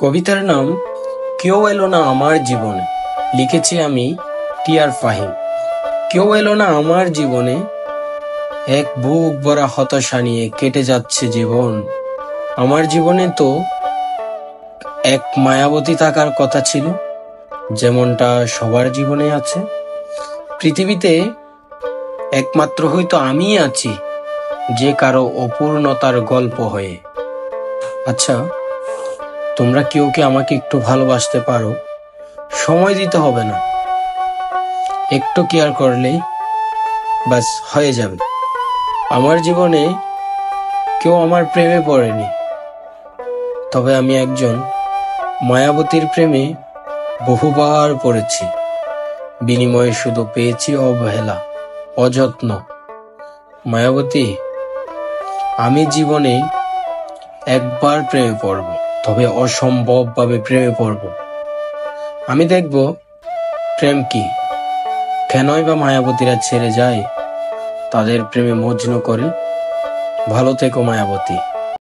কবিতার নাম কেউ এলো না আমার জীবনে, লিখেছি আমি টিআর ফাহিম। কেউ এলো না আমার জীবনে, এক বুক ভরা হতাশা নিয়ে কেটে যাচ্ছে জীবন। আমার জীবনে তো এক মায়াবতী থাকার কথা ছিল, যেমনটা সবার জীবনে আছে। পৃথিবীতে একমাত্র হয়তো আমিই আছি যে কারো অপূর্ণতার গল্প হয়ে। আচ্ছা, তোমরা কেউ কি আমাকে একটু ভালোবাসতে পারো? সময় দিতে হবে না, একটু কেয়ার করলেই বাস হয়ে যাবে। আমার জীবনে কেউ আমার প্রেমে পড়েনি, তবে আমি একজন মায়াবতীর প্রেমে বহুবার পড়েছি। বিনিময়ে শুধু পেয়েছি অবহেলা, অযত্ন। মায়াবতী, আমি জীবনে একবার প্রেমে পড়ব, তবে অসম্ভবভাবে প্রেমে পড়ব। আমি দেখব প্রেম কি, কেনই বা মায়াবতীরা ছেড়ে যায় তাদের প্রেমে মজনু করে। ভালো থেকো মায়াবতী।